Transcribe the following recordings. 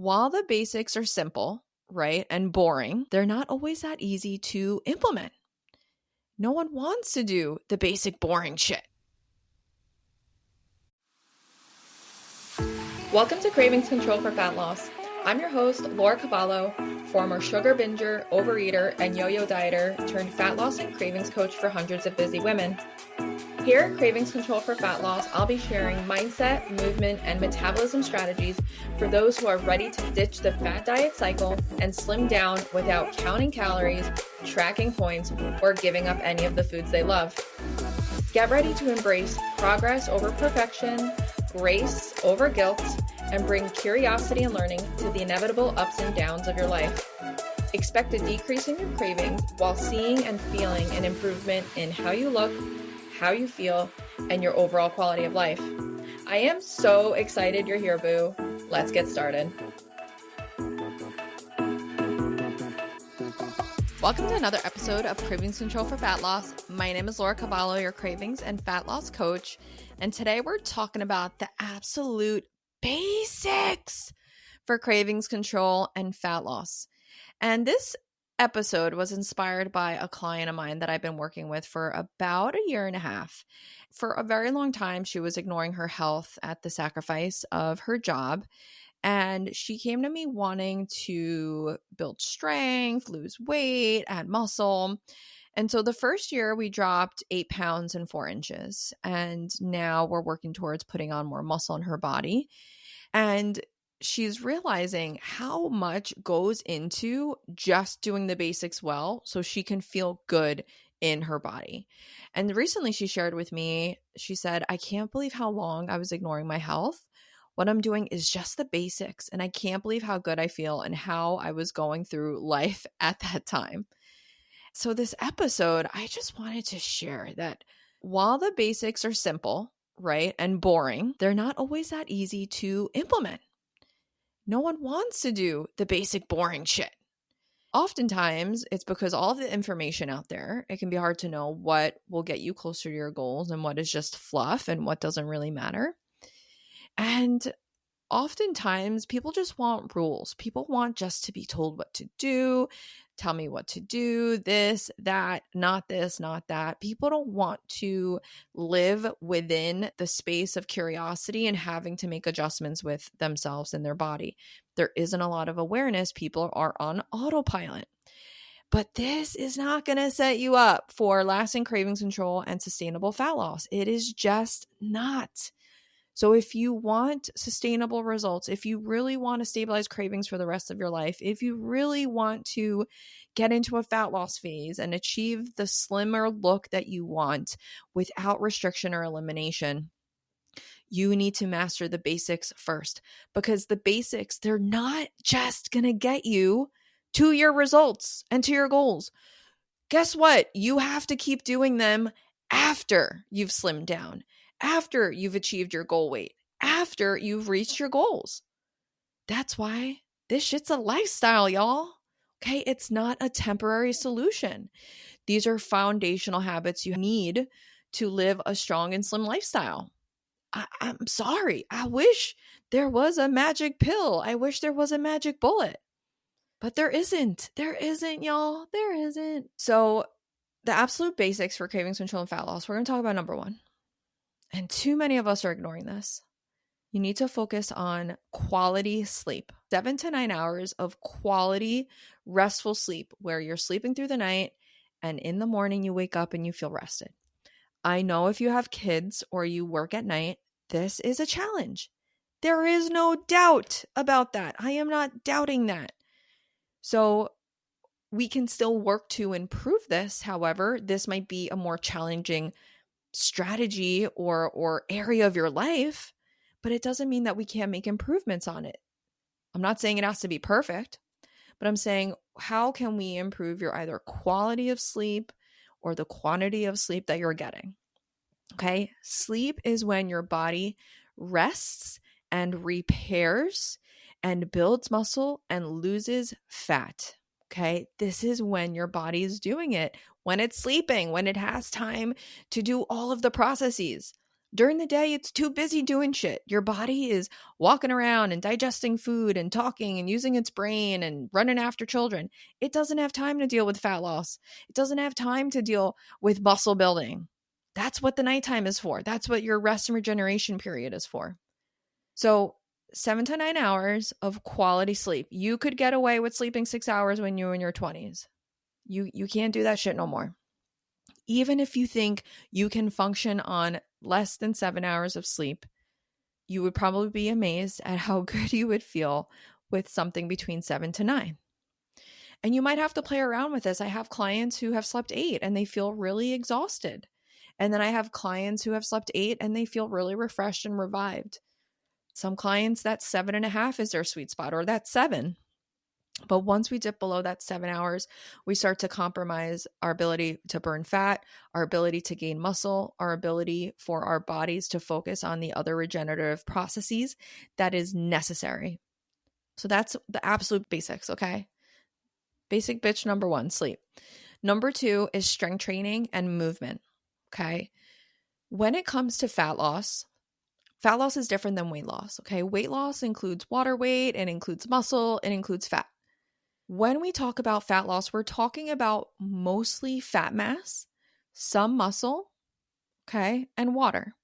while the basics are simple, right, and boring, they're not always that easy to implement. No one wants to do the basic boring shit. Welcome to Cravings Control for Fat Loss. I'm your host, Laura Cavallo, former sugar binger, overeater, and yo-yo dieter turned fat loss and cravings coach for hundreds of busy women. Here at Cravings Control for Fat Loss, I'll be sharing mindset, movement, and metabolism strategies for those who are ready to ditch the fat diet cycle and slim down without counting calories, tracking points, or giving up any of the foods they love. Get ready to embrace progress over perfection, grace over guilt, and bring curiosity and learning to the inevitable ups and downs of your life. Expect a decrease in your cravings while seeing and feeling an improvement in how you look, how you feel, and your overall quality of life. I am so excited you're here, boo. Let's get started. Welcome to another episode of Cravings Control for Fat Loss. My name is Laura Cavallo, your cravings and fat loss coach. And today we're talking about the absolute basics for cravings control and fat loss. And this episode was inspired by a client of mine that I've been working with for about a year and a half. For a very long time, she was ignoring her health at the sacrifice of her job. And she came to me wanting to build strength, lose weight, add muscle. And so the first year we dropped 8 pounds and 4 inches. And now we're working towards putting on more muscle in her body. And she's realizing how much goes into just doing the basics well so she can feel good in her body. And recently she shared with me, she said, I can't believe how long I was ignoring my health. What I'm doing is just the basics, and I can't believe how good I feel and how I was going through life at that time. So this episode, I just wanted to share that while the basics are simple, right, and boring, they're not always that easy to implement. No one wants to do the basic boring shit. Oftentimes, it's because all of the information out there, it can be hard to know what will get you closer to your goals and what is just fluff and what doesn't really matter. And oftentimes, people just want rules. People want just to be told what to do. Tell me what to do, this, that, not this, not that. People don't want to live within the space of curiosity and having to make adjustments with themselves and their body. There isn't a lot of awareness. People are on autopilot. But this is not going to set you up for lasting cravings control and sustainable fat loss. It is just not. So if you want sustainable results, if you really want to stabilize cravings for the rest of your life, if you really want to get into a fat loss phase and achieve the slimmer look that you want without restriction or elimination, you need to master the basics first, because the basics, they're not just going to get you to your results and to your goals. Guess what? You have to keep doing them after you've slimmed down, after you've achieved your goal weight, after you've reached your goals. That's why this shit's a lifestyle, y'all. Okay, it's not a temporary solution. These are foundational habits you need to live a strong and slim lifestyle. I'm sorry. I wish there was a magic pill. I wish there was a magic bullet. But there isn't. There isn't, y'all. There isn't. So the absolute basics for cravings control and fat loss, we're going to talk about number one. And too many of us are ignoring this. You need to focus on quality sleep. 7 to 9 hours of quality, restful sleep where you're sleeping through the night and in the morning you wake up and you feel rested. I know if you have kids or you work at night, this is a challenge. There is no doubt about that. I am not doubting that. So we can still work to improve this. However, this might be a more challenging strategy or area of your life, but it doesn't mean that we can't make improvements on it. I'm not saying it has to be perfect, but I'm saying how can we improve your either quality of sleep or the quantity of sleep that you're getting? Okay, sleep is when your body rests and repairs and builds muscle and loses fat. Okay, this is when your body is doing it, when it's sleeping, when it has time to do all of the processes. During the day, it's too busy doing shit. Your body is walking around and digesting food and talking and using its brain and running after children. It doesn't have time to deal with fat loss. It doesn't have time to deal with muscle building. That's what the nighttime is for. That's what your rest and regeneration period is for. So 7 to 9 hours of quality sleep. You could get away with sleeping 6 hours when you were in your 20s. You can't do that shit no more. Even if you think you can function on less than 7 hours of sleep, you would probably be amazed at how good you would feel with something between 7 to 9. And you might have to play around with this. I have clients who have slept 8 and they feel really exhausted. And then I have clients who have slept 8 and they feel really refreshed and revived. Some clients, that 7.5 is their sweet spot, or that's 7. But once we dip below that 7 hours, we start to compromise our ability to burn fat, our ability to gain muscle, our ability for our bodies to focus on the other regenerative processes that is necessary. So that's the absolute basics, okay? Basic bitch number 1, sleep. Number 2 is strength training and movement, okay? When it comes to fat loss is different than weight loss, okay? Weight loss includes water weight, it includes muscle, it includes fat. When we talk about fat loss, we're talking about mostly fat mass, some muscle, okay, and water.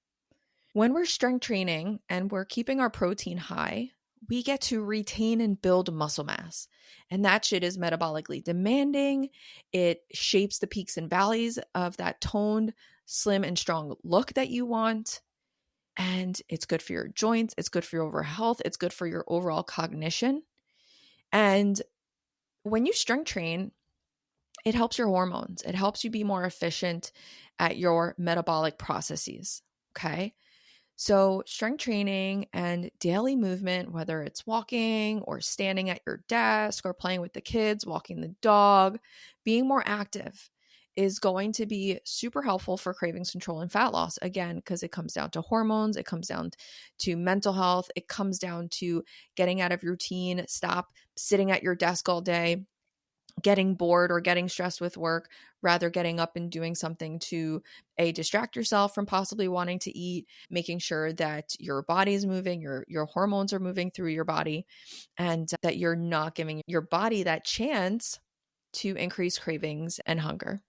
When we're strength training and we're keeping our protein high, we get to retain and build muscle mass. And that shit is metabolically demanding. It shapes the peaks and valleys of that toned, slim, and strong look that you want. And it's good for your joints. It's good for your overall health. It's good for your overall cognition. And when you strength train, it helps your hormones. It helps you be more efficient at your metabolic processes. Okay. So strength training and daily movement, whether it's walking or standing at your desk or playing with the kids, walking the dog, being more active is going to be super helpful for cravings control and fat loss. Again, because it comes down to hormones, it comes down to mental health, it comes down to getting out of routine, stop sitting at your desk all day, getting bored or getting stressed with work, rather getting up and doing something to distract yourself from possibly wanting to eat, making sure that your body is moving, your hormones are moving through your body, and that you're not giving your body that chance to increase cravings and hunger.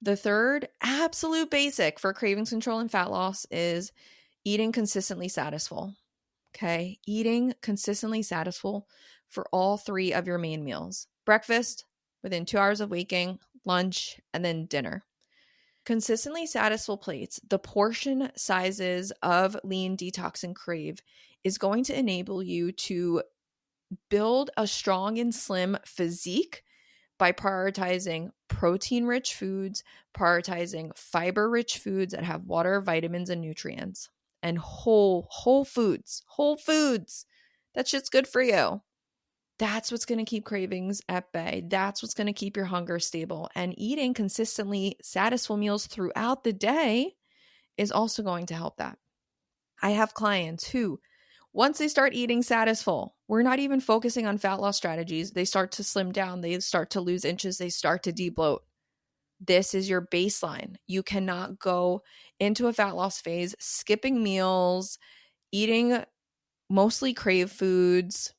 The third absolute basic for cravings control and fat loss is eating consistently Satisfull. Okay, eating consistently Satisfull for all 3 of your main meals: breakfast, within 2 hours of waking, lunch, and then dinner. Consistently Satisfull plates, the portion sizes of Lean, Detox, and Crave, is going to enable you to build a strong and slim physique by prioritizing protein-rich foods, prioritizing fiber-rich foods that have water, vitamins, and nutrients, and whole foods. That shit's good for you. That's what's going to keep cravings at bay. That's what's going to keep your hunger stable. And eating consistently Satisfull meals throughout the day is also going to help that. I have clients who, once they start eating Satisfull, we're not even focusing on fat loss strategies. They start to slim down. They start to lose inches. They start to debloat. This is your baseline. You cannot go into a fat loss phase skipping meals, eating mostly crave foods,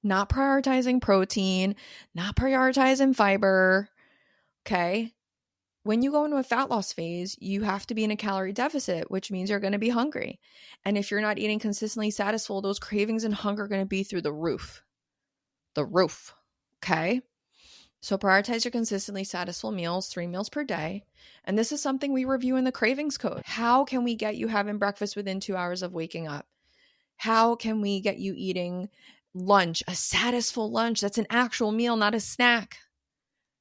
not prioritizing protein, not prioritizing fiber. Okay. When you go into a fat loss phase, you have to be in a calorie deficit, which means you're going to be hungry. And if you're not eating consistently Satisfull, those cravings and hunger are going to be through the roof. Okay. So prioritize your consistently Satisfull meals, 3 meals per day. And this is something we review in the Cravings Code. How can we get you having breakfast within 2 hours of waking up? How can we get you eating lunch, a Satisfull lunch that's an actual meal, not a snack?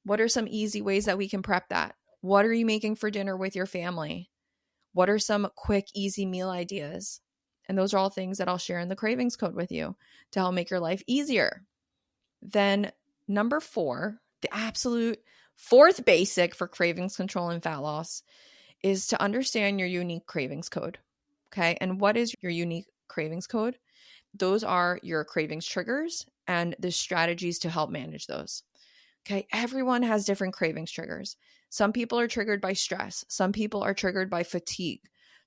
What are some easy ways that we can prep that? What are you making for dinner with your family? What are some quick, easy meal ideas? And those are all things that I'll share in the Cravings Code with you to help make your life easier. Then number 4, the absolute 4th basic for cravings control and fat loss is to understand your unique cravings code. Okay. And what is your unique cravings code? Those are your cravings triggers and the strategies to help manage those. Okay. Everyone has different cravings triggers. Some people are triggered by stress. Some people are triggered by fatigue.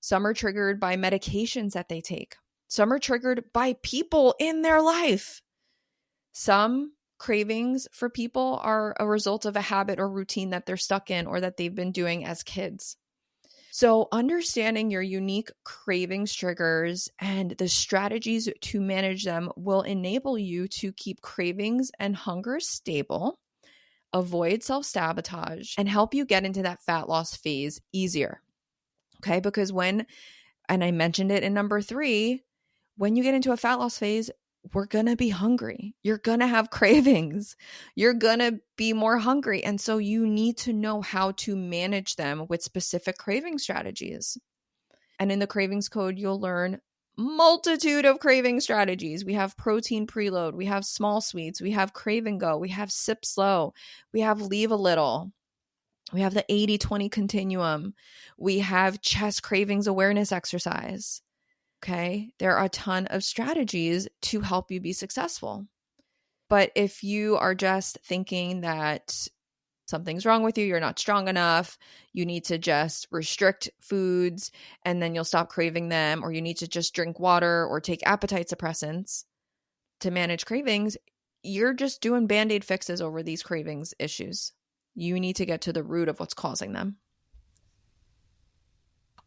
Some are triggered by medications that they take. Some are triggered by people in their life. Some cravings for people are a result of a habit or routine that they're stuck in or that they've been doing as kids. So understanding your unique cravings triggers and the strategies to manage them will enable you to keep cravings and hunger stable, avoid self-sabotage, and help you get into that fat loss phase easier. Okay, because and I mentioned it in number 3, when you get into a fat loss phase, we're going to be hungry. You're going to have cravings. You're going to be more hungry. And so you need to know how to manage them with specific craving strategies. And in the Cravings Code, you'll learn multitude of craving strategies. We have protein preload. We have small sweets. We have crave and go. We have sip slow. We have leave a little. We have the 80-20 continuum. We have chest cravings awareness exercise. Okay, there are a ton of strategies to help you be successful. But if you are just thinking that something's wrong with you, you're not strong enough, you need to just restrict foods and then you'll stop craving them, or you need to just drink water or take appetite suppressants to manage cravings, you're just doing Band-Aid fixes over these cravings issues. You need to get to the root of what's causing them.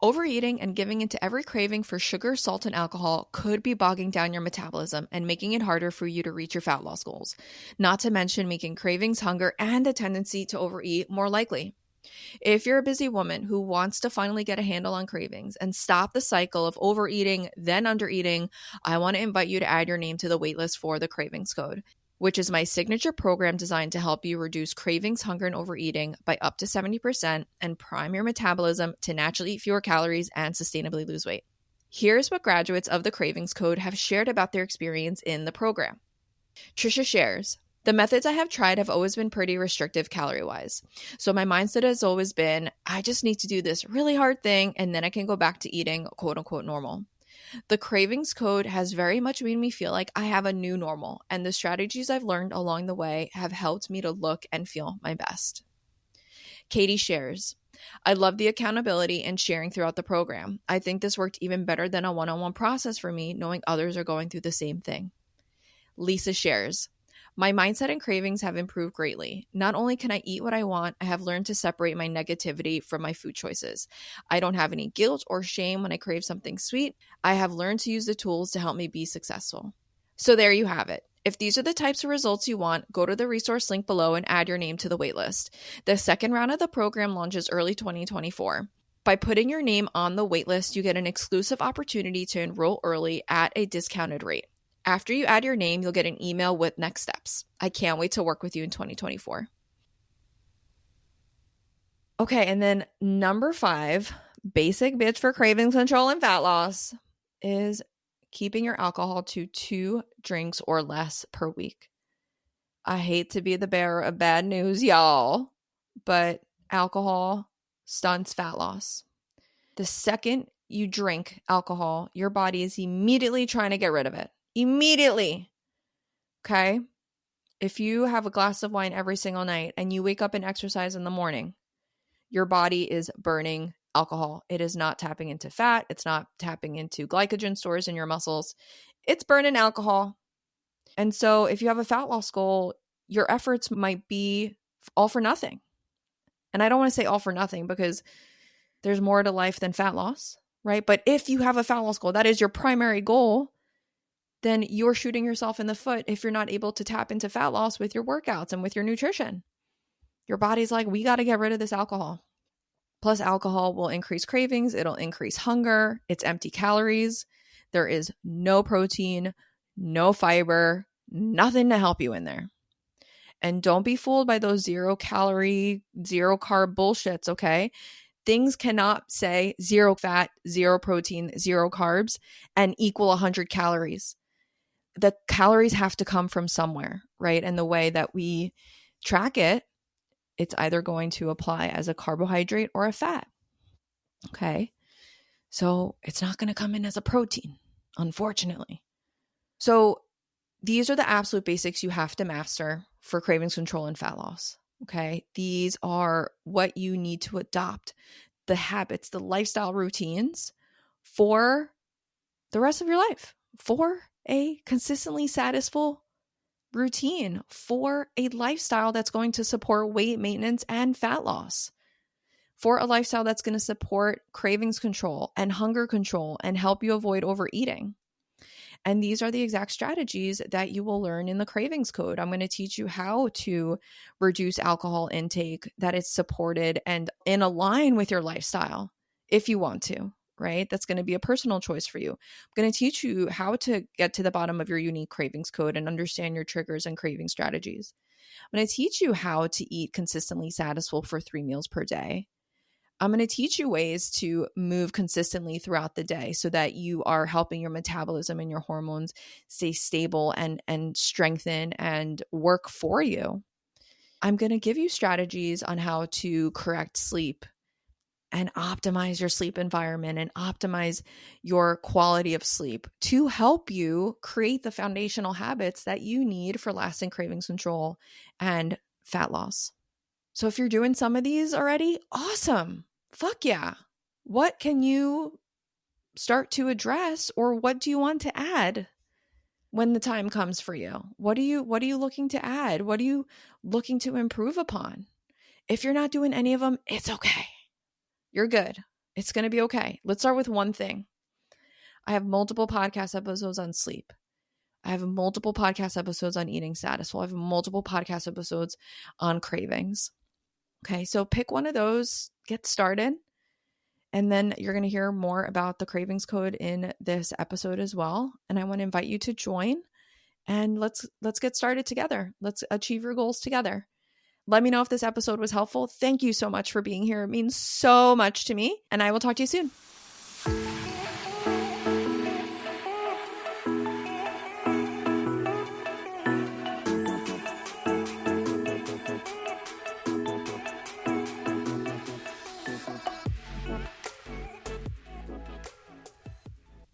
Overeating and giving into every craving for sugar, salt, and alcohol could be bogging down your metabolism and making it harder for you to reach your fat loss goals, not to mention making cravings, hunger, and a tendency to overeat more likely. If you're a busy woman who wants to finally get a handle on cravings and stop the cycle of overeating, then undereating, I want to invite you to add your name to the waitlist for the Cravings Code, which is my signature program designed to help you reduce cravings, hunger, and overeating by up to 70% and prime your metabolism to naturally eat fewer calories and sustainably lose weight. Here's what graduates of the Cravings Code have shared about their experience in the program. Trisha shares, the methods I have tried have always been pretty restrictive calorie-wise. So my mindset has always been, I just need to do this really hard thing and then I can go back to eating quote unquote normal. The Cravings Code has very much made me feel like I have a new normal, and the strategies I've learned along the way have helped me to look and feel my best. Katie shares, I love the accountability and sharing throughout the program. I think this worked even better than a one-on-one process for me, knowing others are going through the same thing. Lisa shares, my mindset and cravings have improved greatly. Not only can I eat what I want, I have learned to separate my negativity from my food choices. I don't have any guilt or shame when I crave something sweet. I have learned to use the tools to help me be successful. So there you have it. If these are the types of results you want, go to the resource link below and add your name to the waitlist. The second round of the program launches early 2024. By putting your name on the waitlist, you get an exclusive opportunity to enroll early at a discounted rate. After you add your name, you'll get an email with next steps. I can't wait to work with you in 2024. Okay, and then number 5, basic bitch for cravings control and fat loss, is keeping your alcohol to 2 drinks or less per week. I hate to be the bearer of bad news, y'all, but alcohol stunts fat loss. The second you drink alcohol, your body is immediately trying to get rid of it. Immediately. Okay? If you have a glass of wine every single night and you wake up and exercise in the morning, your body is burning alcohol. It is not tapping into fat. It's not tapping into glycogen stores in your muscles. It's burning alcohol. And so if you have a fat loss goal, your efforts might be all for nothing. And I don't want to say all for nothing because there's more to life than fat loss, right? But if you have a fat loss goal, that is your primary goal, then you're shooting yourself in the foot if you're not able to tap into fat loss with your workouts and with your nutrition. Your body's like, we got to get rid of this alcohol. Plus, alcohol will increase cravings. It'll increase hunger. It's empty calories. There is no protein, no fiber, nothing to help you in there. And don't be fooled by those 0 calorie, 0 carb bullshits, okay? Things cannot say 0 fat, 0 protein, 0 carbs and equal 100 calories. The calories have to come from somewhere, right? And the way that we track it, it's either going to apply as a carbohydrate or a fat. Okay. So it's not going to come in as a protein, unfortunately. So these are the absolute basics you have to master for cravings control and fat loss. Okay. These are what you need to adopt, the habits, the lifestyle routines for the rest of your life, for a consistently satisful routine, for a lifestyle that's going to support weight maintenance and fat loss, for a lifestyle that's going to support cravings control and hunger control and help you avoid overeating. And these are the exact strategies that you will learn in the Cravings Code. I'm going to teach you how to reduce alcohol intake that is supported and in align with your lifestyle if you want to, right? That's going to be a personal choice for you. I'm going to teach you how to get to the bottom of your unique Cravings Code and understand your triggers and craving strategies. I'm going to teach you how to eat consistently Satisfull for 3 meals per day. I'm going to teach you ways to move consistently throughout the day so that you are helping your metabolism and your hormones stay stable and strengthen and work for you. I'm going to give you strategies on how to correct sleep and optimize your sleep environment and optimize your quality of sleep to help you create the foundational habits that you need for lasting cravings control and fat loss. So if you're doing some of these already, awesome. Fuck yeah. What can you start to address, or what do you want to add when the time comes for you? What are you looking to add? What are you looking to improve upon? If you're not doing any of them, it's okay. You're good. It's going to be okay. Let's start with one thing. I have multiple podcast episodes on sleep. I have multiple podcast episodes on eating Satisfull. I have multiple podcast episodes on cravings. Okay, so pick one of those, get started, and then you're going to hear more about the Cravings Code in this episode as well. And I want to invite you to join, and let's get started together. Let's achieve your goals together. Let me know if this episode was helpful. Thank you so much for being here. It means so much to me, and I will talk to you soon.